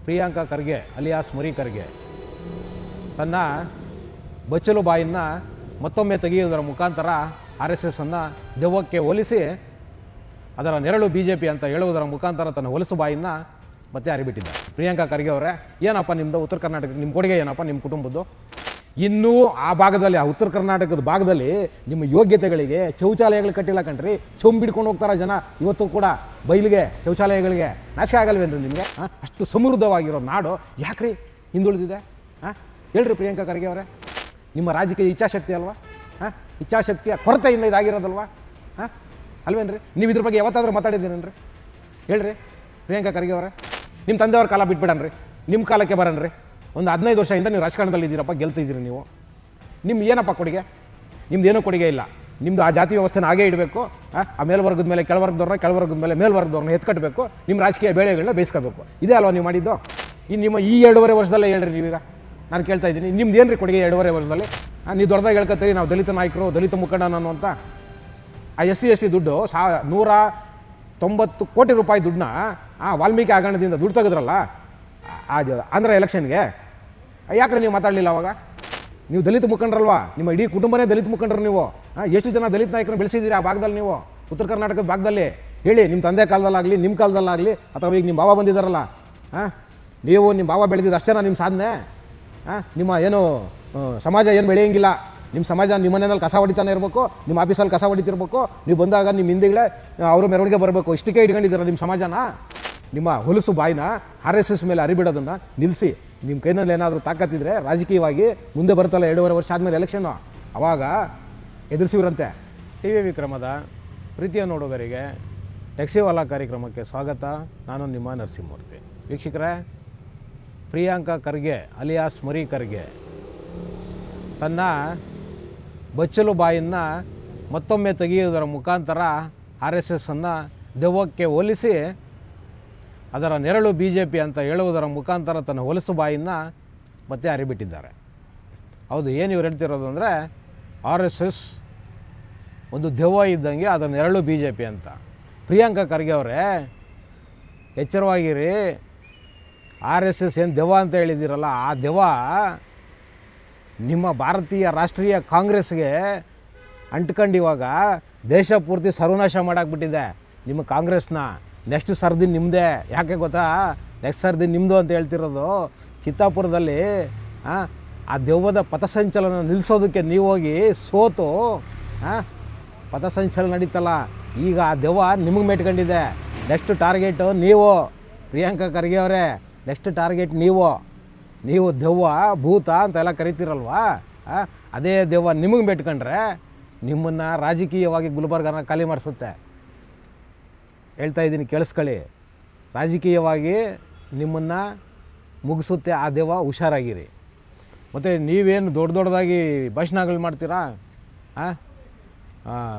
Priyanka Kharge alias ಮರಿ ಖರ್ಗೆ ತನ್ನ ಬಚ್ಚಲು ಬಾಯಿಯನ್ನು ಮತ್ತೊಮ್ಮೆ ತೆಗೆಯುವುದರ ಮುಖಾಂತರ RSS ಅನ್ನು ದೆವ್ವಕ್ಕೆ ಹೋಲಿಸಿ ಅದರ ನೆರಳು BJP ಅಂತ ಹೇಳುವುದರ ಮುಖಾಂತರ ತನ್ನ ಹೊಲಸು ಬಾಯಿಯನ್ನು ಮತ್ತೆ ಹರಿಬಿಟ್ಟಿದ್ದಾರೆ. ಪ್ರಿಯಾಂಕಾ ಖರ್ಗೆ ಅವರೇ, ಏನಪ್ಪ ನಿಮ್ಮದು ಉತ್ತರ ಕರ್ನಾಟಕ, ನಿಮ್ಮ ಕೊಡುಗೆ ಏನಪ್ಪ ನಿಮ್ಮ ಕುಟುಂಬದ್ದು? ಇನ್ನೂ ಆ ಭಾಗದಲ್ಲಿ, ಆ ಉತ್ತರ ಕರ್ನಾಟಕದ ಭಾಗದಲ್ಲಿ ನಿಮ್ಮ ಯೋಗ್ಯತೆಗಳಿಗೆ ಶೌಚಾಲಯಗಳು ಕಟ್ಟಿಲ್ಲ ಕಣ್ರಿ. ಚೊಂಬಿಡ್ಕೊಂಡು ಹೋಗ್ತಾರೆ ಜನ ಇವತ್ತು ಕೂಡ ಬಯಲಿಗೆ, ಶೌಚಾಲಯಗಳಿಗೆ. ನಾಚಿಕೆ ಆಗಲ್ವೇನ್ರಿ ನಿಮಗೆ? ಅಷ್ಟು ಸಮೃದ್ಧವಾಗಿರೋ ನಾಡು ಯಾಕ್ರಿ ಹಿಂದುಳಿದಿದೆ? ಹೇಳ್ರಿ ಪ್ರಿಯಾಂಕಾ ಖರ್ಗೆ ಅವರೇ, ನಿಮ್ಮ ರಾಜಕೀಯ ಇಚ್ಛಾಶಕ್ತಿ ಅಲ್ವಾ? ಇಚ್ಛಾಶಕ್ತಿಯ ಕೊರತೆಯಿಂದ ಇದಾಗಿರೋದಲ್ವಾ? ಅಲ್ವೇನ್ರಿ? ನೀವು ಇದ್ರ ಬಗ್ಗೆ ಯಾವತ್ತಾದ್ರೂ ಮಾತಾಡಿದ್ದೀರೇನ್ರಿ? ಹೇಳ್ರಿ ಪ್ರಿಯಾಂಕಾ ಖರ್ಗೆ ಅವರೇ, ನಿಮ್ಮ ತಂದೆಯವ್ರ ಕಾಲ ಬಿಟ್ಬಿಡನ್ರಿ, ನಿಮ್ಮ ಕಾಲಕ್ಕೆ ಬರನ್ರಿ. ಒಂದು 15 ವರ್ಷದಿಂದ ನೀವು ರಾಜಕಾರಣದಲ್ಲಿ ಇದ್ದೀರಪ್ಪ, ಗೆಲ್ತಿದ್ದೀರಿ ನೀವು. ನಿಮ್ಗೆ ಏನಪ್ಪ ಕೊಡುಗೆ? ನಿಮ್ದು ಏನೂ ಕೊಡುಗೆ ಇಲ್ಲ. ನಿಮ್ಮದು ಆ ಜಾತಿ ವ್ಯವಸ್ಥೆನ ಹಾಗೇ ಇಡಬೇಕು. ಆ ಮೇಲ್ವರ್ಗದ ಮೇಲೆ ಕೆಳವರ್ಗದವ್ರನ್ನ, ಕೆಳವರ್ಗದ ಮೇಲೆ ಮೇಲ್ವರ್ಗದವ್ರನ್ನ ಎತ್ಕಟ್ಟಬೇಕು. ನಿಮ್ಮ ರಾಜಕೀಯ ಬೇಳೆಗಳನ್ನ ಬೇಯಿಸ್ಕೋಬೇಕು. ಇದೇ ಅಲ್ವಾ ನೀವು ಮಾಡಿದ್ದು? ಇನ್ನು ನಿಮ್ಮ ಈ 2.5 ವರ್ಷದಲ್ಲೇ ಹೇಳ್ರಿ ನೀವೀಗ. ನಾನು ಕೇಳ್ತಾ ಇದ್ದೀನಿ, ನಿಮ್ದು ಏನು ರೀ ಕೊಡುಗೆ 2.5 ವರ್ಷದಲ್ಲಿ? ನೀವು ದೊಡ್ಡದಾಗಿ ಹೇಳ್ಕೊತೀರಿ ನಾವು ದಲಿತ ನಾಯಕರು, ದಲಿತ ಮುಖಂಡ ನಾನು ಅಂತ. ಆ SC/ST ದುಡ್ಡು 190 ಕೋಟಿ ರೂಪಾಯಿ ದುಡ್ಡನ್ನ ವಾಲ್ಮೀಕಿ ಹಗರಣದಿಂದ ದುಡ್ಡು ತೆಗೆದ್ರಲ್ಲ ಆಂಧ್ರ ಎಲೆಕ್ಷನ್ಗೆ, ಯಾಕ್ರೆ ನೀವು ಮಾತಾಡಲಿಲ್ಲ ಅವಾಗ? ನೀವು ದಲಿತ ಮುಖಂಡರಲ್ವಾ? ನಿಮ್ಮ ಇಡೀ ಕುಟುಂಬನೇ ದಲಿತ ಮುಖಂಡರು ನೀವು. ಎಷ್ಟು ಜನ ದಲಿತ ನಾಯಕರನ್ನು ಬೆಳೆಸಿದ್ದೀರಿ ಆ ಭಾಗದಲ್ಲಿ ನೀವು, ಉತ್ತರ ಕರ್ನಾಟಕದ ಭಾಗದಲ್ಲಿ? ಹೇಳಿ, ನಿಮ್ಮ ತಂದೆ ಕಾಲದಲ್ಲಾಗಲಿ, ನಿಮ್ಮ ಕಾಲದಲ್ಲಾಗಲಿ, ಅಥವಾ ಈಗ ನಿಮ್ಮ ಭಾವ ಬಂದಿದ್ದಾರಲ್ಲ, ನೀವು ನಿಮ್ಮ ಭಾವ ಬೆಳೆದಿದ್ದು ಅಷ್ಟೇನಾ ನಿಮ್ಮ ಸಾಧನೆ? ನಿಮ್ಮ ಏನು ಸಮಾಜ ಏನು ಬೆಳೆಯೋಂಗಿಲ್ಲ. ನಿಮ್ಮ ಸಮಾಜ ನಿಮ್ಮ ಮನೆಯಲ್ಲಿ ಕಸ ಹೊಡಿತಾನೆ ಇರಬೇಕು, ನಿಮ್ಮ ಆಫೀಸಲ್ಲಿ ಕಸ ಹೊಡಿತಿರ್ಬೇಕು, ನೀವು ಬಂದಾಗ ನಿಮ್ಮ ಹಿಂದಿಗಳೇ ಅವರು ಮೆರವಣಿಗೆ ಬರಬೇಕು. ಇಷ್ಟಕ್ಕೆ ಇಟ್ಕೊಂಡಿದ್ದೀರ ನಿಮ್ಮ ಸಮಾಜನ? ನಿಮ್ಮ ಹೊಲಸು ಬಾಯಿನ RSS ಮೇಲೆ ಹರಿಬಿಡೋದನ್ನು ನಿಲ್ಲಿಸಿ. ನಿಮ್ಮ ಕೈನಲ್ಲಿ ಏನಾದರೂ ತಾಕತ್ತಿದ್ರೆ ರಾಜಕೀಯವಾಗಿ ಮುಂದೆ ಬರುತ್ತಲ್ಲ 2.5 ವರ್ಷ ಆದಮೇಲೆ ಎಲೆಕ್ಷನ್ನು, ಆವಾಗ ಎದುರಿಸಿವ್ರಂತೆ. TV ವಿಕ್ರಮದ ಪ್ರೀತಿಯ ನೋಡುಗರಿಗೆ ಟ್ಯಾಕ್ಸಿವಾಲಾ ಕಾರ್ಯಕ್ರಮಕ್ಕೆ ಸ್ವಾಗತ. ನಾನು ನಿಮ್ಮ ನರಸಿಂಹಮೂರ್ತಿ. ವೀಕ್ಷಕರೇ, ಪ್ರಿಯಾಂಕಾ ಖರ್ಗೆ ಅಲಿಯಾಸ್ ಮರಿ ಖರ್ಗೆ ತನ್ನ ಬಚ್ಚಲು ಬಾಯಿಯನ್ನು ಮತ್ತೊಮ್ಮೆ ತೆಗೆಯುವುದರ ಮುಖಾಂತರ RSS ಅನ್ನು ದೆವ್ವಕ್ಕೆ ಹೋಲಿಸಿ ಅದರ ನೆರಳು BJP ಅಂತ ಹೇಳುವುದರ ಮುಖಾಂತರ ತನ್ನ ಹೊಲಸು ಬಾಯಿಯನ್ನು ಮತ್ತೆ ಹರಿಬಿಟ್ಟಿದ್ದಾರೆ. ಹೌದು, ಏನು ಇವ್ರು ಹೇಳ್ತಿರೋದು ಅಂದರೆ RSS ಒಂದು ದೆವ್ವ ಇದ್ದಂಗೆ, ಅದರ ನೆರಳು BJP ಅಂತ. ಪ್ರಿಯಾಂಕಾ ಖರ್ಗೆ ಅವರೇ, ಎಚ್ಚರವಾಗಿರಿ. RSS ಏನು ದೆವ್ವ ಅಂತ ಹೇಳಿದ್ದೀರಲ್ಲ, ಆ ದೆವ್ವ ನಿಮ್ಮ ಭಾರತೀಯ ರಾಷ್ಟ್ರೀಯ ಕಾಂಗ್ರೆಸ್ಗೆ ಅಂಟ್ಕೊಂಡು ಇವಾಗ ದೇಶ ಪೂರ್ತಿ ಸರ್ವನಾಶ ಮಾಡಾಕ್ಬಿಟ್ಟಿದೆ ನಿಮ್ಮ ಕಾಂಗ್ರೆಸ್ನ. ನೆಕ್ಸ್ಟ್ ಸರ್ದಿ ನಿಮ್ಮದೇ. ಯಾಕೆ ಗೊತ್ತಾ? ನೆಕ್ಸ್ಟ್ ಸರ್ದಿ ನಿಮ್ಮದು ಅಂತ ಹೇಳ್ತಿರೋದು. ಚಿತ್ತಾಪುರದಲ್ಲಿ ಆ ದೆವ್ವದ ಪಥಸಂಚಲನ ನಿಲ್ಲಿಸೋದಕ್ಕೆ ನೀವು ಹೋಗಿ ಸೋತು, ಪಥಸಂಚಲನ ನಡೀತಲ್ಲ, ಈಗ ಆ ದೆವ್ವ ನಿಮಗೆ ಮೆಟ್ಕೊಂಡಿದೆ. ನೆಕ್ಸ್ಟ್ ಟಾರ್ಗೆಟು ನೀವು, ಪ್ರಿಯಾಂಕಾ ಖರ್ಗೆ ಅವರೇ, ನೆಕ್ಸ್ಟ್ ಟಾರ್ಗೆಟ್ ನೀವು ದೆವ್ವ, ಭೂತ ಅಂತೆಲ್ಲ ಕರಿತೀರಲ್ವಾ, ಅದೇ ದೆವ್ವ ನಿಮಗೆ ಮೆಟ್ಕೊಂಡ್ರೆ ನಿಮ್ಮನ್ನು ರಾಜಕೀಯವಾಗಿ ಗುಲ್ಬರ್ಗನ ಖಾಲಿ ಮಾಡಿಸುತ್ತೆ. ಹೇಳ್ತಾ ಇದ್ದೀನಿ, ಕೇಳಿಸ್ಕೊಳ್ಳಿ. ರಾಜಕೀಯವಾಗಿ ನಿಮ್ಮನ್ನು ಮುಗಿಸುತ್ತೆ ಆ ದೆವ್ವ, ಹುಷಾರಾಗಿರಿ. ಮತ್ತು ನೀವೇನು ದೊಡ್ಡದಾಗಿ ಭಾಷಣಗಳು ಮಾಡ್ತೀರಾ?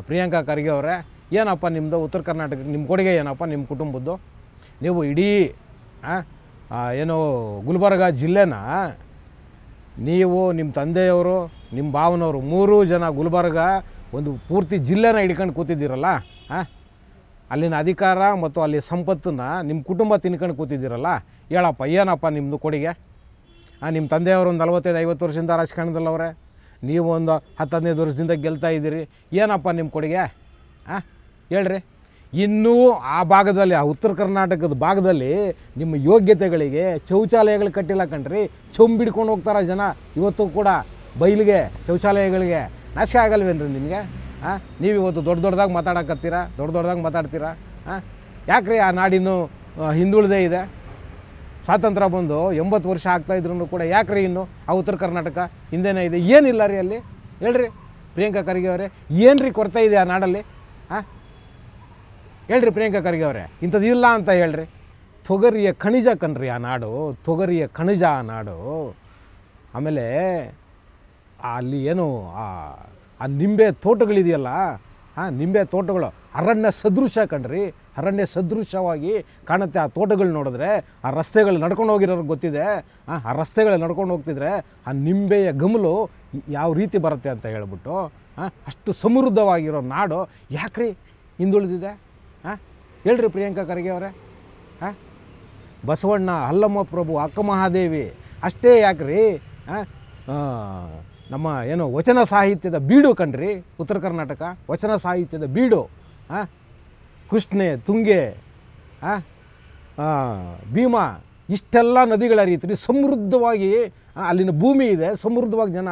ಪ್ರಿಯಾಂಕಾ ಖರ್ಗೆ ಅವರೇ, ಏನಪ್ಪ ನಿಮ್ಮದು ಉತ್ತರ ಕರ್ನಾಟಕ, ನಿಮ್ಮ ಕೊಡುಗೆ ಏನಪ್ಪ ನಿಮ್ಮ ಕುಟುಂಬದ್ದು? ನೀವು ಇಡೀ ಏನು ಗುಲ್ಬರ್ಗ ಜಿಲ್ಲೆನ, ನೀವು, ನಿಮ್ಮ ತಂದೆಯವರು, ನಿಮ್ಮ ಭಾವನವರು, 3 ಜನ ಗುಲ್ಬರ್ಗ ಒಂದು ಪೂರ್ತಿ ಜಿಲ್ಲೆನ ಹಿಡ್ಕೊಂಡು ಕೂತಿದ್ದೀರಲ್ಲ, ಅಲ್ಲಿನ ಅಧಿಕಾರ ಮತ್ತು ಅಲ್ಲಿ ಸಂಪತ್ತನ್ನು ನಿಮ್ಮ ಕುಟುಂಬ ತಿನ್ಕೊಂಡು ಕೂತಿದ್ದೀರಲ್ಲ, ಹೇಳಪ್ಪ ಏನಪ್ಪ ನಿಮ್ಮದು ಕೊಡುಗೆ? ನಿಮ್ಮ ತಂದೆಯವರು ಒಂದು 45-50 ವರ್ಷದಿಂದ ರಾಜಕಾರಣದಲ್ಲವ್ರೆ, ನೀವು ಒಂದು 10-15 ವರ್ಷದಿಂದ ಗೆಲ್ತಾ ಇದ್ದೀರಿ. ಏನಪ್ಪ ನಿಮ್ಮ ಕೊಡುಗೆ? ಹೇಳ್ರಿ. ಇನ್ನೂ ಆ ಭಾಗದಲ್ಲಿ, ಆ ಉತ್ತರ ಕರ್ನಾಟಕದ ಭಾಗದಲ್ಲಿ ನಿಮ್ಮ ಯೋಗ್ಯತೆಗಳಿಗೆ ಶೌಚಾಲಯಗಳು ಕಟ್ಟಿಲ್ಲ ಕಣ್ರಿ. ಚೊಂಬಿಡ್ಕೊಂಡು ಹೋಗ್ತಾರೆ ಜನ ಇವತ್ತು ಕೂಡ ಬಯಲಿಗೆ, ಶೌಚಾಲಯಗಳಿಗೆ. ನಾಚಿಕೆ ಆಗಲ್ವೇನ್ರಿ ನಿಮಗೆ? ನೀವು ಇವತ್ತು ದೊಡ್ಡದಾಗಿ ದೊಡ್ಡದಾಗಿ ಮಾತಾಡ್ತೀರಾ. ಯಾಕ್ರಿ ಆ ನಾಡಿನ್ನು ಹಿಂದುಳಿದೇ ಇದೆ? ಸ್ವಾತಂತ್ರ್ಯ ಬಂದು 80 ವರ್ಷ ಆಗ್ತಾಯಿದ್ರು ಕೂಡ ಯಾಕ್ರಿ ಇನ್ನು ಆ ಉತ್ತರ ಕರ್ನಾಟಕ ಹಿಂದೆನೇ ಇದೆ? ಏನಿಲ್ಲ ರೀ ಅಲ್ಲಿ? ಹೇಳ್ರಿ ಪ್ರಿಯಾಂಕಾ ಖರ್ಗೆ ಅವರೇ, ಏನು ರೀ ಕೊರತೆ ಇದೆ ಆ ನಾಡಲ್ಲಿ? ಹೇಳ್ರಿ ಪ್ರಿಯಾಂಕಾ ಖರ್ಗೆ ಅವರೇ, ಇಂಥದ್ದು ಇಲ್ಲ ಅಂತ ಹೇಳ್ರಿ. ತೊಗರಿಯ ಖನಿಜ ಕಣ್ರಿ ಆ ನಾಡು, ತೊಗರಿಯ ಖನಿಜ ಆ ನಾಡು. ಆಮೇಲೆ ಅಲ್ಲಿ ಏನು ಆ ನಿಂಬೆ ತೋಟಗಳಿದೆಯಲ್ಲ, ನಿಂಬೆ ತೋಟಗಳು ಅರಣ್ಯ ಸದೃಶ ಕಣ್ರಿ, ಅರಣ್ಯ ಸದೃಶವಾಗಿ ಕಾಣುತ್ತೆ ಆ ತೋಟಗಳು ನೋಡಿದ್ರೆ. ಆ ರಸ್ತೆಗಳು ನಡ್ಕೊಂಡು ಹೋಗಿರೋರಿಗೆ ಗೊತ್ತಿದೆ. ಆ ರಸ್ತೆಗಳು ನಡ್ಕೊಂಡು ಹೋಗ್ತಿದ್ರೆ ಆ ನಿಂಬೆಯ ಗಮಲು ಯಾವ ರೀತಿ ಬರುತ್ತೆ ಅಂತ ಹೇಳ್ಬಿಟ್ಟು. ಅಷ್ಟು ಸಮೃದ್ಧವಾಗಿರೋ ನಾಡು ಯಾಕ್ರಿ ಹಿಂದುಳಿದಿದೆ? ಹೇಳ್ರಿ ಪ್ರಿಯಾಂಕಾ ಖರ್ಗೆ ಅವರೇ. ಬಸವಣ್ಣ, ಅಲ್ಲಮ್ಮ ಪ್ರಭು, ಅಕ್ಕ ಮಹಾದೇವಿ ಅಷ್ಟೇ ಯಾಕ್ರಿ ನಮ್ಮ ಏನು ವಚನ ಸಾಹಿತ್ಯದ ಬೀಡು ಕಣ್ರಿ ಉತ್ತರ ಕರ್ನಾಟಕ. ವಚನ ಸಾಹಿತ್ಯದ ಬೀಡು. ಕೃಷ್ಣೆ, ತುಂಗೆ, ಭೀಮಾ ಇಷ್ಟೆಲ್ಲ ನದಿಗಳ ರೀತಿ ಸಮೃದ್ಧವಾಗಿ ಅಲ್ಲಿನ ಭೂಮಿ ಇದೆ, ಸಮೃದ್ಧವಾಗಿ ಜನ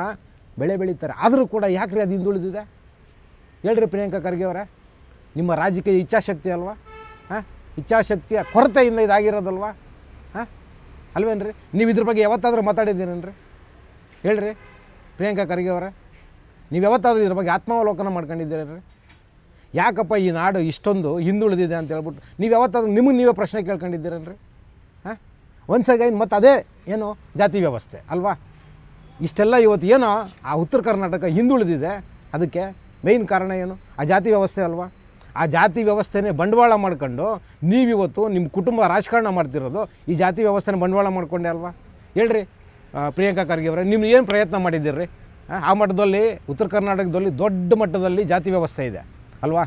ಬೆಳೆ ಬೆಳೀತಾರೆ. ಆದರೂ ಕೂಡ ಯಾಕ್ರಿ ಅದು ಹಿಂದುಳಿದಿದೆ ಹೇಳ್ರಿ ಪ್ರಿಯಾಂಕಾ ಖರ್ಗೆ ಅವರೇ? ನಿಮ್ಮ ರಾಜಕೀಯ ಇಚ್ಛಾಶಕ್ತಿ ಅಲ್ವಾ? ಇಚ್ಛಾಶಕ್ತಿಯ ಕೊರತೆಯಿಂದ ಇದಾಗಿರೋದಲ್ವಾ? ಅಲ್ವೇನ್ರಿ? ನೀವು ಇದ್ರ ಬಗ್ಗೆ ಯಾವತ್ತಾದರೂ ಮಾತಾಡಿದ್ದೀರೇನ್ರಿ ಹೇಳ್ರಿ ಪ್ರಿಯಾಂಕಾ ಖರ್ಗೆ ಅವರೇ? ನೀವು ಯಾವತ್ತಾದರೂ ಇದ್ರ ಬಗ್ಗೆ ಆತ್ಮಾವಲೋಕನ ಮಾಡ್ಕೊಂಡಿದ್ದೀರೇನ್ರಿ? ಯಾಕಪ್ಪ ಈ ನಾಡು ಇಷ್ಟೊಂದು ಹಿಂದುಳಿದಿದೆ ಅಂತ ಹೇಳ್ಬಿಟ್ಟು ನೀವು ಯಾವತ್ತಾದರೂ ನಿಮಗೆ ನೀವೇ ಪ್ರಶ್ನೆ ಕೇಳ್ಕೊಂಡಿದ್ದೀರೇನ್ರಿ? ಒನ್ಸ್ ಅಗೈನ್ ಮತ್ತು ಅದೇ ಏನು ಜಾತಿ ವ್ಯವಸ್ಥೆ ಅಲ್ವಾ? ಇಷ್ಟೆಲ್ಲ ಇವತ್ತು ಏನೋ ಆ ಉತ್ತರ ಕರ್ನಾಟಕ ಹಿಂದುಳಿದಿದೆ, ಅದಕ್ಕೆ ಮೇಯ್ನ್ ಕಾರಣ ಏನು? ಆ ಜಾತಿ ವ್ಯವಸ್ಥೆ ಅಲ್ವಾ? ಆ ಜಾತಿ ವ್ಯವಸ್ಥೆನೇ ಬಂಡವಾಳ ಮಾಡ್ಕೊಂಡು ನೀವಿವತ್ತು ನಿಮ್ಮ ಕುಟುಂಬ ರಾಜಕಾರಣ ಮಾಡ್ತಿರೋದು ಈ ಜಾತಿ ವ್ಯವಸ್ಥೆನ ಬಂಡವಾಳ ಮಾಡ್ಕೊಂಡೆ ಅಲ್ವಾ? ಹೇಳ್ರಿ ಪ್ರಿಯಾಂಕಾ ಖರ್ಗೆ ಅವರೇ, ನೀವು ಏನು ಪ್ರಯತ್ನ ಮಾಡಿದ್ದೀರಿ? ಆ ಮಟ್ಟದಲ್ಲಿ ಉತ್ತರ ಕರ್ನಾಟಕದಲ್ಲಿ ದೊಡ್ಡ ಮಟ್ಟದಲ್ಲಿ ಜಾತಿ ವ್ಯವಸ್ಥೆ ಇದೆ ಅಲ್ವಾ?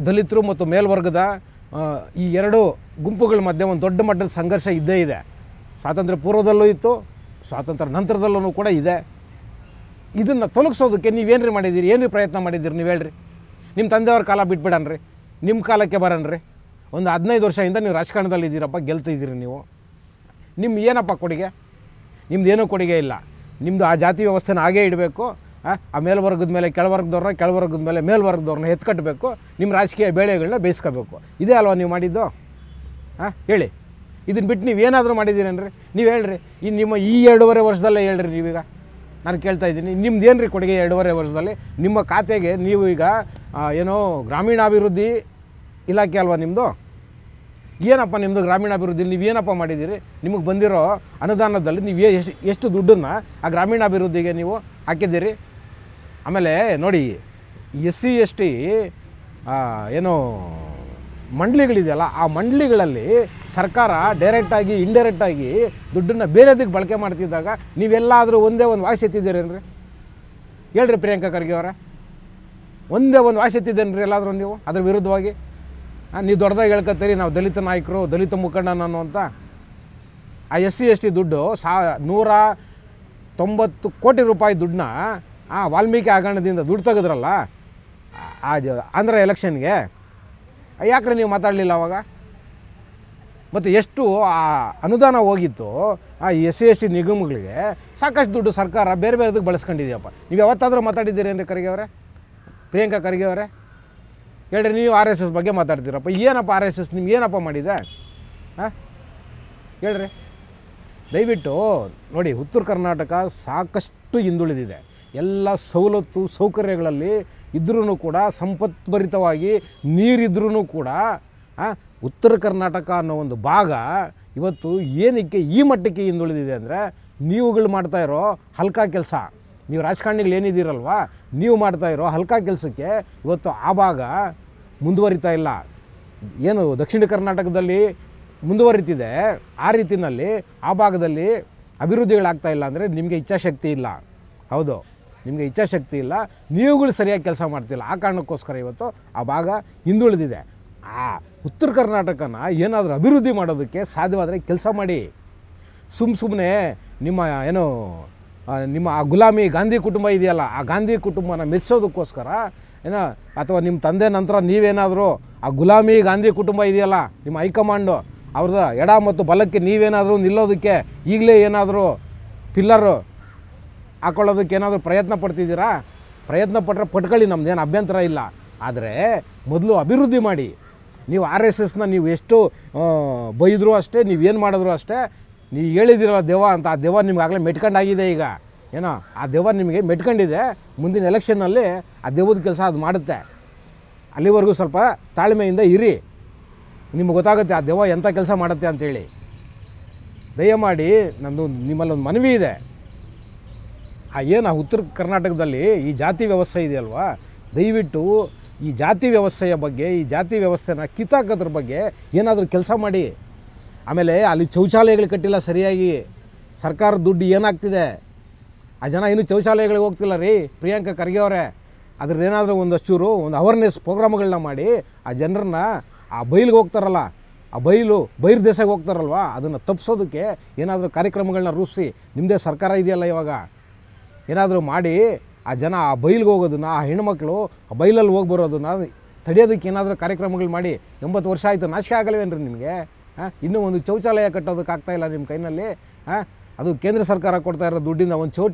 ದಲಿತರು ಮತ್ತು ಮೇಲ್ವರ್ಗದ ಈ ಎರಡು ಗುಂಪುಗಳ ಮಧ್ಯೆ ಒಂದು ದೊಡ್ಡ ಮಟ್ಟದ ಸಂಘರ್ಷ ಇದ್ದೇ ಇದೆ. ಸ್ವಾತಂತ್ರ್ಯ ಪೂರ್ವದಲ್ಲೂ ಇತ್ತು, ಸ್ವಾತಂತ್ರ್ಯ ನಂತರದಲ್ಲೂ ಕೂಡ ಇದೆ. ಇದನ್ನು ತೊಲಗಿಸೋದಕ್ಕೆ ನೀವೇನು ಮಾಡಿದ್ದೀರಿ? ಏನು ಪ್ರಯತ್ನ ಮಾಡಿದ್ದೀರಿ ನೀವು ಹೇಳ್ರಿ? ನಿಮ್ಮ ತಂದೆಯವ್ರ ಕಾಲ ಬಿಟ್ಬಿಡನ್ರಿ, ನಿಮ್ಮ ಕಾಲಕ್ಕೆ ಬರನ್ರಿ. ಒಂದು 15 ವರ್ಷದಿಂದ ನೀವು ರಾಜಕಾರಣದಲ್ಲಿ ಇದ್ದೀರಪ್ಪ, ಗೆಲ್ತಿದ್ದೀರಿ ನೀವು. ನಿಮ್ಮ ಏನಪ್ಪ ಕೊಡುಗೆ? ನಿಮ್ದು ಏನೂ ಕೊಡುಗೆ ಇಲ್ಲ. ನಿಮ್ಮದು ಆ ಜಾತಿ ವ್ಯವಸ್ಥೆನ ಹಾಗೇ ಇಡಬೇಕು. ಆ ಮೇಲ್ವರ್ಗದ ಮೇಲೆ ಕೆಳವರ್ಗದವ್ರನ್ನ, ಕೆಳವರ್ಗದ ಮೇಲೆ ಮೇಲ್ವರ್ಗದವ್ರನ್ನ ಎತ್ಕಟ್ಟಬೇಕು. ನಿಮ್ಮ ರಾಜಕೀಯ ಬೇಳೆಗಳನ್ನ ಬೇಯಿಸ್ಕೋಬೇಕು. ಇದೇ ಅಲ್ವಾ ನೀವು ಮಾಡಿದ್ದು? ಹೇಳಿ, ಇದನ್ನು ಬಿಟ್ಟು ನೀವು ಏನಾದರೂ ಮಾಡಿದ್ದೀರೇನ್ರಿ? ನೀವು ಹೇಳ್ರಿ. ನಿಮ್ಮ ಈ 2.5 ವರ್ಷದಲ್ಲೇ ಹೇಳ್ರಿ ನೀವೀಗ. ನಾನು ಕೇಳ್ತಾ ಇದ್ದೀನಿ, ನಿಮ್ದು ಏನು ರೀ ಕೊಡುಗೆ 2.5 ವರ್ಷದಲ್ಲಿ? ನಿಮ್ಮ ಖಾತೆಗೆ ನೀವು ಈಗ ಏನೋ ಗ್ರಾಮೀಣಾಭಿವೃದ್ಧಿ ಇಲಾಖೆ ಅಲ್ವಾ ನಿಮ್ಮದು? ಏನಪ್ಪ ನಿಮ್ಮದು ಗ್ರಾಮೀಣಾಭಿವೃದ್ಧಿ ನೀವು ಏನಪ್ಪ ಮಾಡಿದ್ದೀರಿ? ನಿಮಗೆ ಬಂದಿರೋ ಅನುದಾನದಲ್ಲಿ ನೀವು ಎಷ್ಟು ದುಡ್ಡನ್ನು ಆ ಗ್ರಾಮೀಣಾಭಿವೃದ್ಧಿಗೆ ನೀವು ಹಾಕಿದ್ದೀರಿ? ಆಮೇಲೆ ನೋಡಿ, SC ST ಏನೋ ಮಂಡಳಿಗಳಿದೆಯಲ್ಲ, ಆ ಮಂಡಳಿಗಳಲ್ಲಿ ಸರ್ಕಾರ ಡೈರೆಕ್ಟಾಗಿ ಇಂಡೈರೆಕ್ಟಾಗಿ ದುಡ್ಡನ್ನು ಬೇರೆದಕ್ಕೆ ಬಳಕೆ ಮಾಡ್ತಿದ್ದಾಗ ನೀವೆಲ್ಲಾದರೂ ಒಂದೇ ಒಂದು ವಾಯ್ಸ್ ಎತ್ತಿದ್ದೀರೇನ್ರಿ? ಹೇಳ್ರಿ ಪ್ರಿಯಾಂಕಾ ಖರ್ಗೆ ಅವರೇ, ಒಂದೇ ಒಂದು ವಾಯ್ಸ್ ಎತ್ತಿದ್ದೇನ್ರಿ ಎಲ್ಲಾದರೂ ನೀವು ಅದ್ರ ವಿರುದ್ಧವಾಗಿ? ನೀವು ದೊಡ್ಡದಾಗಿ ಹೇಳ್ಕೊತೀರಿ ನಾವು ದಲಿತ ನಾಯಕರು, ದಲಿತ ಮುಖಂಡ ನಾನು ಅಂತ. ಆ SC ST ದುಡ್ಡು 190 ಕೋಟಿ ರೂಪಾಯಿ ದುಡ್ಡನ್ನ ವಾಲ್ಮೀಕಿ ಹಗರಣದಿಂದ ದುಡ್ಡು ತೆಗೆದ್ರಲ್ಲ ಆಂಧ್ರ ಎಲೆಕ್ಷನ್ಗೆ, ಯಾಕ್ರೆ ನೀವು ಮಾತಾಡಲಿಲ್ಲ ಅವಾಗ? ಮತ್ತು ಎಷ್ಟು ಆ ಅನುದಾನ ಹೋಗಿತ್ತು ಆ SC ST ನಿಗಮಗಳಿಗೆ? ಸಾಕಷ್ಟು ದುಡ್ಡು ಸರ್ಕಾರ ಬೇರೆ ಬೇರೆದಕ್ಕೆ ಬಳಸ್ಕೊಂಡಿದೆಯಪ್ಪ. ನೀವು ಯಾವತ್ತಾದರೂ ಮಾತಾಡಿದ್ದೀರೇನ್ರಿ ಖರ್ಗೆ ಅವರೇ? ಪ್ರಿಯಾಂಕಾ ಖರ್ಗೆ ಅವರೇ ಹೇಳ್ರಿ. ನೀವು RSS ಬಗ್ಗೆ ಮಾತಾಡ್ತೀರಪ್ಪ. ಏನಪ್ಪ RSS ನಿಮ್ಗೆ ಏನಪ್ಪ ಮಾಡಿದೆ? ಹೇಳ್ರಿ. ದಯವಿಟ್ಟು ನೋಡಿ, ಉತ್ತರ ಕರ್ನಾಟಕ ಸಾಕಷ್ಟು ಹಿಂದುಳಿದಿದೆ. ಎಲ್ಲ ಸವಲತ್ತು ಸೌಕರ್ಯಗಳಲ್ಲಿ ಇದ್ರೂ ಕೂಡ, ಸಂಪತ್ಭರಿತವಾಗಿ ನೀರಿದ್ರೂ ಕೂಡ ಉತ್ತರ ಕರ್ನಾಟಕ ಅನ್ನೋ ಒಂದು ಭಾಗ ಇವತ್ತು ಏನಕ್ಕೆ ಈ ಮಟ್ಟಕ್ಕೆ ಹಿಂದುಳಿದಿದೆ ಅಂದರೆ ನೀವುಗಳು ಮಾಡ್ತಾ ಇರೋ ಹಲ್ಕ ಕೆಲಸ. ನೀವು ರಾಜಕಾರಣಿಗಳು ಏನಿದ್ದೀರಲ್ವ, ನೀವು ಮಾಡ್ತಾ ಇರೋ ಹಲ್ಕ ಕೆಲಸಕ್ಕೆ ಇವತ್ತು ಆ ಭಾಗ ಮುಂದುವರಿತಾ ಇಲ್ಲ. ಏನು ದಕ್ಷಿಣ ಕರ್ನಾಟಕದಲ್ಲಿ ಮುಂದುವರಿತಿದೆ ಆ ರೀತಿಯಲ್ಲಿ ಆ ಭಾಗದಲ್ಲಿ ಅಭಿವೃದ್ಧಿಗಳಾಗ್ತಾ ಇಲ್ಲ ಅಂದರೆ ನಿಮಗೆ ಇಚ್ಛಾಶಕ್ತಿ ಇಲ್ಲ. ಹೌದು, ನಿಮಗೆ ಇಚ್ಛಾಶಕ್ತಿ ಇಲ್ಲ, ನೀವುಗಳು ಸರಿಯಾಗಿ ಕೆಲಸ ಮಾಡ್ತಿಲ್ಲ. ಆ ಕಾರಣಕ್ಕೋಸ್ಕರ ಇವತ್ತು ಆ ಭಾಗ ಹಿಂದುಳಿದಿದೆ. ಆ ಉತ್ತರ ಕರ್ನಾಟಕನ ಏನಾದರೂ ಅಭಿವೃದ್ಧಿ ಮಾಡೋದಕ್ಕೆ ಸಾಧ್ಯವಾದರೆ ಕೆಲಸ ಮಾಡಿ. ಸುಮ್ಮನೆ ನಿಮ್ಮ ಏನು ನಿಮ್ಮ ಆ ಗುಲಾಮಿ ಗಾಂಧಿ ಕುಟುಂಬ ಇದೆಯಲ್ಲ, ಆ ಗಾಂಧಿ ಕುಟುಂಬನ ಮೆಚ್ಚೋದಕ್ಕೋಸ್ಕರ ಏನೋ, ಅಥವಾ ನಿಮ್ಮ ತಂದೆ ನಂತರ ನೀವೇನಾದರೂ ಆ ಗುಲಾಮಿ ಗಾಂಧಿ ಕುಟುಂಬ ಇದೆಯಲ್ಲ ನಿಮ್ಮ ಹೈಕಮಾಂಡು, ಅವ್ರದ್ದು ಎಡ ಮತ್ತು ಬಲಕ್ಕೆ ನೀವೇನಾದರೂ ನಿಲ್ಲೋದಕ್ಕೆ ಈಗಲೇ ಏನಾದರೂ ಪಿಲ್ಲರು ಹಾಕೊಳ್ಳೋದಕ್ಕೆ ಏನಾದರೂ ಪ್ರಯತ್ನ ಪಡ್ತಿದ್ದೀರಾ? ಪ್ರಯತ್ನ ಪಟ್ಟರೆ ಪಟ್ಕೊಳ್ಳಿ, ನಮ್ಮದೇನು ಅಭ್ಯಂತರ ಇಲ್ಲ. ಆದರೆ ಮೊದಲು ಅಭಿವೃದ್ಧಿ ಮಾಡಿ. ನೀವು RSSನ ನೀವು ಎಷ್ಟು ಬೈದರೂ ಅಷ್ಟೇ, ನೀವೇನು ಮಾಡಿದ್ರು ಅಷ್ಟೇ, ನೀವು ಹೇಳಿದಿರಲ್ಲ ದೆವ್ವ ಅಂತ, ಆ ದೆವ್ವ ನಿಮ್ಗೆ ಆಗಲೇ ಮೆಟ್ಕೊಂಡಾಗಿದೆ. ಈಗ ಏನೋ ಆ ದೆವ್ವ ನಿಮಗೆ ಮೆಟ್ಕೊಂಡಿದೆ. ಮುಂದಿನ ಎಲೆಕ್ಷನ್ನಲ್ಲಿ ಆ ದೆವ್ವದ ಕೆಲಸ ಅದು ಮಾಡುತ್ತೆ. ಅಲ್ಲಿವರೆಗೂ ಸ್ವಲ್ಪ ತಾಳ್ಮೆಯಿಂದ ಇರಿ, ನಿಮ್ಗೆ ಗೊತ್ತಾಗುತ್ತೆ ಆ ದೆವ್ವ ಎಂಥ ಕೆಲಸ ಮಾಡುತ್ತೆ ಅಂಥೇಳಿ. ದಯಮಾಡಿ ನಂದು ನಿಮ್ಮಲ್ಲೊಂದು ಮನವಿ ಇದೆ. ಏನು ಉತ್ತರ ಕರ್ನಾಟಕದಲ್ಲಿ ಈ ಜಾತಿ ವ್ಯವಸ್ಥೆ ಇದೆಯಲ್ವಾ, ದಯವಿಟ್ಟು ಈ ಜಾತಿ ವ್ಯವಸ್ಥೆಯ ಬಗ್ಗೆ, ಈ ಜಾತಿ ವ್ಯವಸ್ಥೆನ ಕಿತ್ತಾಕೋದ್ರ ಬಗ್ಗೆ ಏನಾದರೂ ಕೆಲಸ ಮಾಡಿ. ಆಮೇಲೆ ಅಲ್ಲಿ ಶೌಚಾಲಯಗಳು ಕಟ್ಟಿಲ್ಲ ಸರಿಯಾಗಿ. ಸರ್ಕಾರದ ದುಡ್ಡು ಏನಾಗ್ತಿದೆ? ಆ ಜನ ಇನ್ನೂ ಶೌಚಾಲಯಗಳಿಗೆ ಹೋಗ್ತಿಲ್ಲ ರೀ ಪ್ರಿಯಾಂಕಾ ಖರ್ಗೆ ಅವರೇ. ಅದ್ರದ್ದೇನಾದರೂ ಒಂದಷ್ಟು ಒಂದು ಅವೇರ್ನೆಸ್ ಪ್ರೋಗ್ರಾಮ್ಗಳನ್ನ ಮಾಡಿ ಆ ಜನರನ್ನ ಆ ಬೈಲಿಗೆ ಹೋಗ್ತಾರಲ್ಲ ಆ ಬೈರು ದೇಶಕ್ಕೆ ಹೋಗ್ತಾರಲ್ವ, ಅದನ್ನು ತಪ್ಪಿಸೋದಕ್ಕೆ ಏನಾದರೂ ಕಾರ್ಯಕ್ರಮಗಳನ್ನ ರೂಪಿಸಿ, ನಿಮ್ಮದೇ ಸರ್ಕಾರ ಇದೆಯಲ್ಲ ಇವಾಗ, ಏನಾದರೂ ಮಾಡಿ ಆ ಜನ ಆ ಬೈಲಿಗೆ ಹೋಗೋದನ್ನು, ಆ ಹೆಣ್ಮಕ್ಳು ಆ ಬೈಲಲ್ಲಿ ಹೋಗಿ ಬರೋದನ್ನು ತಡೆಯೋದಕ್ಕೆ ಏನಾದರೂ ಕಾರ್ಯಕ್ರಮಗಳು ಮಾಡಿ. 80 ವರ್ಷ ಆಯಿತು, ನಾಚಿಕೆ ಆಗಲ್ವೇನ್ರಿ ನಿಮಗೆ? ಇನ್ನೂ ಒಂದು ಶೌಚಾಲಯ ಕಟ್ಟೋದಕ್ಕಾಗ್ತಾಯಿಲ್ಲ ನಿಮ್ಮ ಕೈನಲ್ಲಿ. ಅದು ಕೇಂದ್ರ ಸರ್ಕಾರ ಕೊಡ್ತಾ ಇರೋ ದುಡ್ಡಿಂದ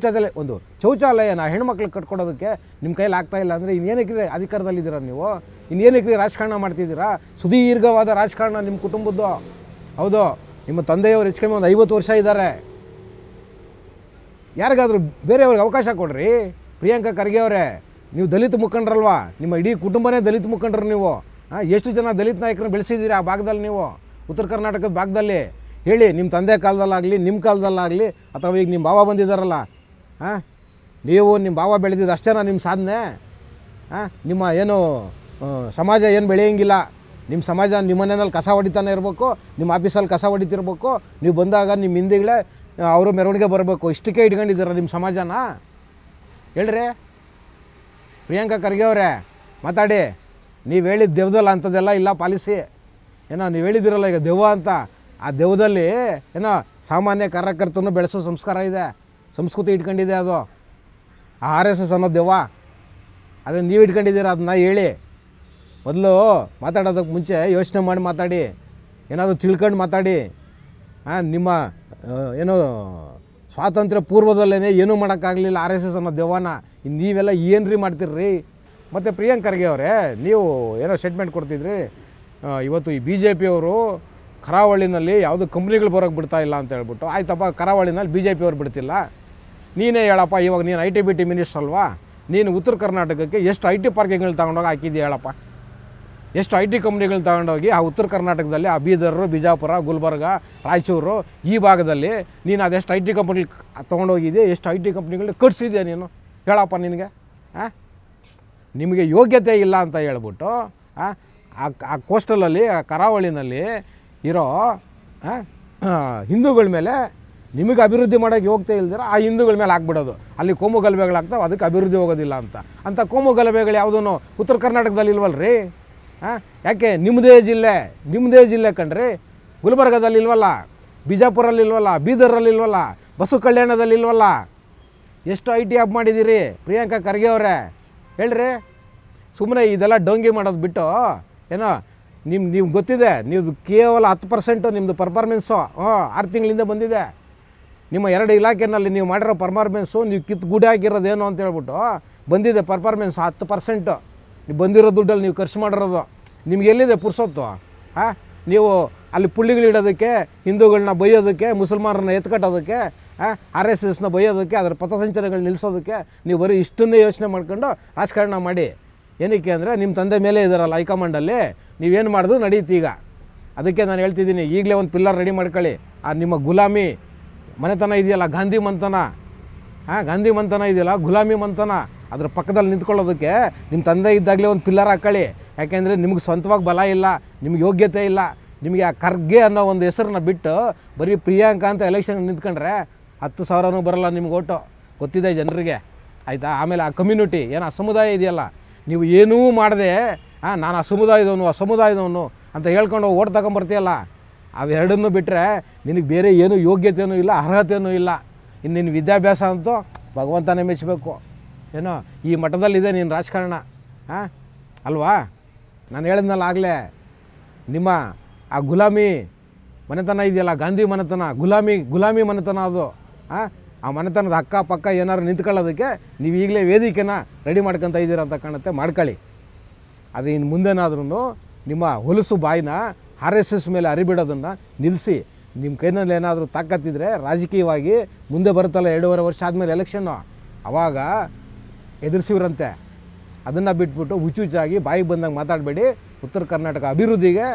ಒಂದು ಶೌಚಾಲಯನ ಹೆಣ್ಮಕ್ಳಿಗೆ ಕಟ್ಕೊಡೋದಕ್ಕೆ ನಿಮ್ಮ ಕೈಲಿ ಆಗ್ತಾಯಿಲ್ಲ ಅಂದರೆ ಇನ್ನೇನಕ್ಕೆ ಅಧಿಕಾರದಲ್ಲಿದ್ದೀರಾ ನೀವು? ಇನ್ನೇನಕ್ಕೆ ರಾಜಕಾರಣ ಮಾಡ್ತಿದ್ದೀರಾ? ಸುದೀರ್ಘವಾದ ರಾಜಕಾರಣ ನಿಮ್ಮ ಕುಟುಂಬದ್ದು. ಹೌದು, ನಿಮ್ಮ ತಂದೆಯವರು ಹೆಚ್ಚು ಕಮ್ಮಿ ಒಂದು 50 ವರ್ಷ ಇದ್ದಾರೆ. ಯಾರಿಗಾದರೂ ಬೇರೆಯವ್ರಿಗೆ ಅವಕಾಶ ಕೊಡ್ರಿ. ಪ್ರಿಯಾಂಕಾ ಖರ್ಗೆ ಅವರೇ, ನೀವು ದಲಿತ ಮುಖಂಡರಲ್ವಾ, ನಿಮ್ಮ ಇಡೀ ಕುಟುಂಬನೇ ದಲಿತ ಮುಖಂಡರು ನೀವು. ಎಷ್ಟು ಜನ ದಲಿತ ನಾಯಕರನ್ನ ಬೆಳೆಸಿದ್ದೀರಿ ಆ ಭಾಗದಲ್ಲಿ ನೀವು, ಉತ್ತರ ಕರ್ನಾಟಕದ ಭಾಗದಲ್ಲಿ? ಹೇಳಿ, ನಿಮ್ಮ ತಂದೆ ಕಾಲದಲ್ಲಾಗಲಿ, ನಿಮ್ಮ ಕಾಲದಲ್ಲಾಗಲಿ, ಅಥವಾ ಈಗ ನಿಮ್ಮ ಭಾವ ಬಂದಿದ್ದಾರಲ್ಲ, ನೀವು ನಿಮ್ಮ ಭಾವ ಬೆಳೆದಿದ್ದು ಅಷ್ಟೇನಾ ನಿಮ್ಮ ಸಾಧನೆ? ನಿಮ್ಮ ಏನು ಸಮಾಜ ಏನು ಬೆಳೆಯೋಂಗಿಲ್ಲ. ನಿಮ್ಮ ಸಮಾಜ ನಿಮ್ಮ ಮನೆಯಲ್ಲಿ ಕಸ ಹೊಡಿತಾನೆ ಇರಬೇಕು, ನಿಮ್ಮ ಆಫೀಸಲ್ಲಿ ಕಸ ಹೊಡಿತಿರ್ಬೇಕು, ನೀವು ಬಂದಾಗ ನಿಮ್ಮ ಹಿಂದಿಗಳೇ ಅವರು ಮೆರವಣಿಗೆ ಬರಬೇಕು. ಇಷ್ಟಕ್ಕೆ ಇಟ್ಕೊಂಡಿದ್ದೀರ ನಿಮ್ಮ ಸಮಾಜನ? ಹೇಳ್ರಿ ಪ್ರಿಯಾಂಕಾ ಖರ್ಗೆ ಅವರೇ, ಮಾತಾಡಿ. ನೀವು ಹೇಳಿದ ದೆವ್ವದಲ್ಲ ಅಂಥದ್ದೆಲ್ಲ ಇಲ್ಲ ಪಾಲಿಸಿ. ಏನೋ ನೀವು ಹೇಳಿದಿರಲ್ಲ ಈಗ ದೆವ್ವ ಅಂತ, ಆ ದೆವ್ವದಲ್ಲಿ ಏನೋ ಸಾಮಾನ್ಯ ಕಾರ್ಯಕರ್ತನೂ ಬೆಳೆಸೋ ಸಂಸ್ಕಾರ ಇದೆ, ಸಂಸ್ಕೃತಿ ಇಟ್ಕೊಂಡಿದೆ. ಅದು ಆ RSS ಅನ್ನೋ ದೆವ್ವ, ಅದನ್ನು ನೀವು ಇಟ್ಕೊಂಡಿದ್ದೀರ. ಅದನ್ನ ಹೇಳಿ. ಮೊದಲು ಮಾತಾಡೋದಕ್ಕೆ ಮುಂಚೆ ಯೋಚನೆ ಮಾಡಿ ಮಾತಾಡಿ, ಏನಾದರೂ ತಿಳ್ಕೊಂಡು ಮಾತಾಡಿ. ನಿಮ್ಮ ಏನೋ ಸ್ವಾತಂತ್ರ್ಯ ಪೂರ್ವದಲ್ಲೇ ಏನೂ ಮಾಡೋಕ್ಕಾಗಲಿಲ್ಲ RSS ಅನ್ನೋ ದೆವ್ವನ, ನೀವೆಲ್ಲ ಏನು ರೀ ಮಾಡ್ತೀರ್ರಿ? ಮತ್ತು ಪ್ರಿಯಾಂಕಾ ಖರ್ಗೆ ಅವರೇ, ನೀವು ಏನೋ ಸ್ಟೇಟ್ಮೆಂಟ್ ಕೊಡ್ತಿದ್ರಿ, ಇವತ್ತು ಈ BJP ಅವರು ಕರಾವಳಿನಲ್ಲಿ ಯಾವುದೋ ಕಂಪ್ನಿಗಳು ಬರೋಕ್ಕೆ ಬಿಡ್ತಾಯಿಲ್ಲ ಅಂತ ಹೇಳ್ಬಿಟ್ಟು. ಆಯ್ತಪ್ಪ, ಕರಾವಳಿನಲ್ಲಿ BJP ಅವ್ರು ಬಿಡ್ತಿಲ್ಲ, ನೀನೇ ಹೇಳಪ್ಪ. ಇವಾಗ ನೀನು IT-BT ಮಿನಿಸ್ಟರ್ ಅಲ್ವಾ, ನೀನು ಉತ್ತರ ಕರ್ನಾಟಕಕ್ಕೆ ಎಷ್ಟು IT ಪಾರ್ಕಿಂಗ್ಗಳು ತಗೊಂಡೋಗಿ ಹಾಕಿದ್ದೀಯ ಹೇಳಪ್ಪ? ಎಷ್ಟು IT ಕಂಪ್ನಿಗಳು ತಗೊಂಡೋಗಿ ಆ ಉತ್ತರ ಕರ್ನಾಟಕದಲ್ಲಿ, ಆ ಬೀದರ್, ಬಿಜಾಪುರ, ಗುಲ್ಬರ್ಗ, ರಾಯಚೂರು ಈ ಭಾಗದಲ್ಲಿ ನೀನು ಅದೆಷ್ಟು IT ಕಂಪ್ನಿಗಳು ತೊಗೊಂಡೋಗಿದ್ದೆ? ಎಷ್ಟು IT ಕಂಪ್ನಿಗಳು ಕಟ್ಸಿದ್ಯಾ ನೀನು ಹೇಳಪ್ಪ ನಿನಗೆ? ನಿಮಗೆ ಯೋಗ್ಯತೆ ಇಲ್ಲ ಅಂತ ಹೇಳ್ಬಿಟ್ಟು ಆ ಕೋಸ್ಟಲಲ್ಲಿ, ಆ ಕರಾವಳಿನಲ್ಲಿ ಇರೋ ಹಿಂದೂಗಳ ಮೇಲೆ ನಿಮಗೆ ಅಭಿವೃದ್ಧಿ ಮಾಡೋಕ್ಕೆ ಯೋಗ್ಯತೆ ಇಲ್ದಿರ ಆ ಹಿಂದೂಗಳ ಮೇಲೆ ಹಾಕ್ಬಿಡೋದು. ಅಲ್ಲಿ ಕೋಮು ಗಲಭೆಗಳಾಗ್ತಾವೆ, ಅದಕ್ಕೆ ಅಭಿವೃದ್ಧಿ ಹೋಗೋದಿಲ್ಲ ಅಂತ ಕೋಮು ಗಲಭೆಗಳು ಯಾವುದೂ ಉತ್ತರ ಕರ್ನಾಟಕದಲ್ಲಿ ಇಲ್ವಲ್ರಿ? ಯಾಕೆ? ನಿಮ್ಮದೇ ಜಿಲ್ಲೆ ಕಣ್ರಿ. ಗುಲ್ಬರ್ಗದಲ್ಲಿ ಇಲ್ವಲ್ಲ, ಬಿಜಾಪುರಲ್ಲಿ ಇಲ್ವಲ್ಲ, ಬೀದರಲ್ಲಿ ಇಲ್ವಲ್ಲ, ಬಸವ ಕಲ್ಯಾಣದಲ್ಲಿ ಇಲ್ವಲ್ಲ? ಎಷ್ಟು IT ಹಬ್ ಮಾಡಿದ್ದೀರಿ ಪ್ರಿಯಾಂಕಾ ಖರ್ಗೆ ಅವರೇ? ಹೇಳ್ರಿ. ಸುಮ್ಮನೆ ಇದೆಲ್ಲ ಡೊಂಗಿ ಮಾಡೋದು ಬಿಟ್ಟು ಏನೋ ನೀವು ಗೊತ್ತಿದೆ, ನೀವು ಕೇವಲ 10% ನಿಮ್ಮದು ಪರ್ಫಾರ್ಮೆನ್ಸು 6 ತಿಂಗಳಿಂದ ಬಂದಿದೆ. ನಿಮ್ಮ 2 ಇಲಾಖೆಯಲ್ಲಿ ನೀವು ಮಾಡಿರೋ ಪರ್ಫಾರ್ಮೆನ್ಸು, ನೀವು ಗುಡಿ ಹಾಕಿರೋದೇನು ಅಂತ ಹೇಳ್ಬಿಟ್ಟು ಬಂದಿದೆ ಪರ್ಫಾರ್ಮೆನ್ಸ್ 10%. ನೀವು ಬಂದಿರೋ ದುಡ್ಡಲ್ಲಿ ನೀವು ಖರ್ಚು ಮಾಡಿರೋದು. ನಿಮ್ಗೆ ಎಲ್ಲಿದೆ ಪುರ್ಸೊತ್ತು? ನೀವು ಅಲ್ಲಿ ಪುಳ್ಳಿಗಳಿಡೋದಕ್ಕೆ, ಹಿಂದೂಗಳನ್ನ ಬೈಯೋದಕ್ಕೆ, ಮುಸಲ್ಮಾನರನ್ನ ಎತ್ಕಟ್ಟೋದಕ್ಕೆ, RSSನ ಬೈಯೋದಕ್ಕೆ, ಅದರ ಪಥಸಂಚಲನಗಳು ನಿಲ್ಲಿಸೋದಕ್ಕೆ ನೀವು ಬರೀ ಇಷ್ಟನ್ನೇ ಯೋಚನೆ ಮಾಡ್ಕೊಂಡು ರಾಜಕಾರಣ ಮಾಡಿ. ಏನಕ್ಕೆ ಅಂದರೆ ನಿಮ್ಮ ತಂದೆ ಮೇಲೆ ಇದ್ದಾರಲ್ಲ ಹೈಕಮಾಂಡಲ್ಲಿ, ನೀವೇನು ಮಾಡಿದ್ರು ನಡೀತಿ ಈಗ. ಅದಕ್ಕೆ ನಾನು ಹೇಳ್ತಿದ್ದೀನಿ, ಈಗಲೇ ಒಂದು ಪಿಲ್ಲರ್ ರೆಡಿ ಮಾಡ್ಕೊಳ್ಳಿ. ಆ ನಿಮ್ಮ ಗುಲಾಮಿ ಮನೆತನ ಇದೆಯಲ್ಲ, ಗಾಂಧಿ ಮಂತನ ಇದೆಯಲ್ಲ, ಗುಲಾಮಿ ಮಂತನ, ಅದ್ರ ಪಕ್ಕದಲ್ಲಿ ನಿಂತ್ಕೊಳ್ಳೋದಕ್ಕೆ ನಿಮ್ಮ ತಂದೆ ಇದ್ದಾಗಲೇ ಒಂದು ಪಿಲ್ಲರ್ ಹಾಕ್ಕೊಳ್ಳಿ. ಯಾಕೆಂದರೆ ನಿಮ್ಗೆ ಸ್ವಂತವಾಗಿ ಬಲ ಇಲ್ಲ, ನಿಮ್ಗೆ ಯೋಗ್ಯತೆ ಇಲ್ಲ. ನಿಮಗೆ ಆ ಖರ್ಗೆ ಅನ್ನೋ ಒಂದು ಹೆಸರನ್ನ ಬಿಟ್ಟು ಬರೀ ಪ್ರಿಯಾಂಕಾ ಅಂತ ಎಲೆಕ್ಷನ್ ನಿಂತ್ಕೊಂಡ್ರೆ 10,000ನೂ ಬರೋಲ್ಲ ನಿಮ್ಗೆ ಓಟು, ಗೊತ್ತಿದೆ ಜನರಿಗೆ, ಆಯಿತಾ? ಆಮೇಲೆ ಆ ಕಮ್ಯುನಿಟಿ ಏನು, ಆ ಸಮುದಾಯ ಇದೆಯಲ್ಲ, ನೀವು ಏನೂ ಮಾಡದೆ ನಾನು ಆ ಸಮುದಾಯದವನು ಅಂತ ಹೇಳ್ಕೊಂಡು ಓಟ್ ತಗೊಂಬರ್ತೀಯಲ್ಲ, ಅವೆರಡನ್ನೂ ಬಿಟ್ಟರೆ ನಿನಗೆ ಬೇರೆ ಏನೂ ಯೋಗ್ಯತೆಯೂ ಇಲ್ಲ, ಅರ್ಹತೆಯೂ ಇಲ್ಲ. ಇನ್ನು ನಿನ್ನ ವಿದ್ಯಾಭ್ಯಾಸ ಅಂತೂ ಭಗವಂತನೇ ಮೆಚ್ಚಬೇಕು. ಏನೋ ಈ ಮಟ್ಟದಲ್ಲಿದೆ ನೀನು ರಾಜಕಾರಣ, ಅಲ್ವಾ? ನಾನು ಹೇಳಿದ್ನಲ್ಲ ಆಗಲೇ, ನಿಮ್ಮ ಆ ಗುಲಾಮಿ ಮನೆತನ ಇದೆಯಲ್ಲ, ಗಾಂಧಿ ಮನೆತನ, ಗುಲಾಮಿ ಮನೆತನ ಅದು. ಆ ಮನೆತನದ ಅಕ್ಕಪಕ್ಕ ಏನಾದ್ರು ನಿಂತ್ಕೊಳ್ಳೋದಕ್ಕೆ ನೀವು ಈಗಲೇ ವೇದಿಕೆನ ರೆಡಿ ಮಾಡ್ಕೊತ ಇದ್ದೀರ ಅಂತ ಕಾಣುತ್ತೆ. ಮಾಡ್ಕೊಳ್ಳಿ. ಅದು ಇನ್ನು ಮುಂದೆನಾದ್ರೂ ನಿಮ್ಮ ಹೊಲಸು ಬಾಯಿನ RSS ಮೇಲೆ ಅರಿಬಿಡೋದನ್ನು ನಿಲ್ಲಿಸಿ. ನಿಮ್ಮ ಕೈನಲ್ಲಿ ಏನಾದರೂ ತಾಕತ್ತಿದ್ರೆ ರಾಜಕೀಯವಾಗಿ ಮುಂದೆ ಬರುತ್ತಲ್ಲ 2.5 ವರ್ಷ ಆದಮೇಲೆ ಎಲೆಕ್ಷನ್ನು, ಆವಾಗ ಎದುರಿಸಿವ್ರಂತೆ. ಅದನ್ನು ಬಿಟ್ಬಿಟ್ಟು ಹುಚ್ಚುಚ್ಚಾಗಿ ಬಾಯಿಗೆ ಬಂದಂಗೆ ಮಾತಾಡಬೇಡಿ. ಉತ್ತರ ಕರ್ನಾಟಕ ಅಭಿವೃದ್ಧಿಗೆ,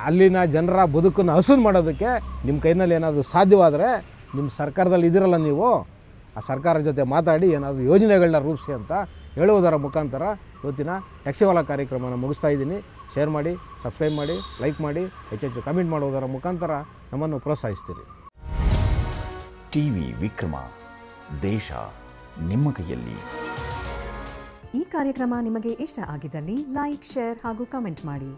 ಅಲ್ಲಿನ ಜನರ ಬದುಕನ್ನು ಹಸನು ಮಾಡೋದಕ್ಕೆ ನಿಮ್ಮ ಕೈನಲ್ಲಿ ಏನಾದರೂ ಸಾಧ್ಯವಾದರೆ, ನಿಮ್ಮ ಸರ್ಕಾರದಲ್ಲಿ ಇದ್ದೀರಲ್ಲ ನೀವು, ಆ ಸರ್ಕಾರದ ಜೊತೆ ಮಾತಾಡಿ ಏನಾದರೂ ಯೋಜನೆಗಳನ್ನ ರೂಪಿಸಿ ಅಂತ ಹೇಳುವುದರ ಮುಖಾಂತರ ಇವತ್ತಿನ ಯಕ್ಷಗಾನ ಕಾರ್ಯಕ್ರಮನ ಮುಗಿಸ್ತಾ ಇದ್ದೀನಿ. ಶೇರ್ ಮಾಡಿ, ಸಬ್ಸ್ಕ್ರೈಬ್ ಮಾಡಿ, ಲೈಕ್ ಮಾಡಿ, ಹೆಚ್ಚೆಚ್ಚು ಕಮೆಂಟ್ ಮಾಡುವುದರ ಮುಖಾಂತರ ನಮ್ಮನ್ನು ಪ್ರೋತ್ಸಾಹಿಸ್ತೀರಿ. ಟಿವಿ ವಿಕ್ರಮ, ದೇಶ ನಿಮ್ಮ ಕೈಯಲ್ಲಿ. ಈ ಕಾರ್ಯಕ್ರಮ ನಿಮಗೆ ಇಷ್ಟ ಆಗಿದ್ದಲ್ಲಿ ಲೈಕ್, ಶೇರ್ ಹಾಗೂ ಕಮೆಂಟ್ ಮಾಡಿ.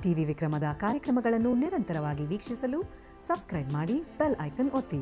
ಟಿವಿ ವಿಕ್ರಮದ ಕಾರ್ಯಕ್ರಮಗಳನ್ನು ನಿರಂತರವಾಗಿ ವೀಕ್ಷಿಸಲು ಸಬ್ಸ್ಕ್ರೈಬ್ ಮಾಡಿ ಬೆಲ್ ಐಕನ್ ಒತ್ತಿ.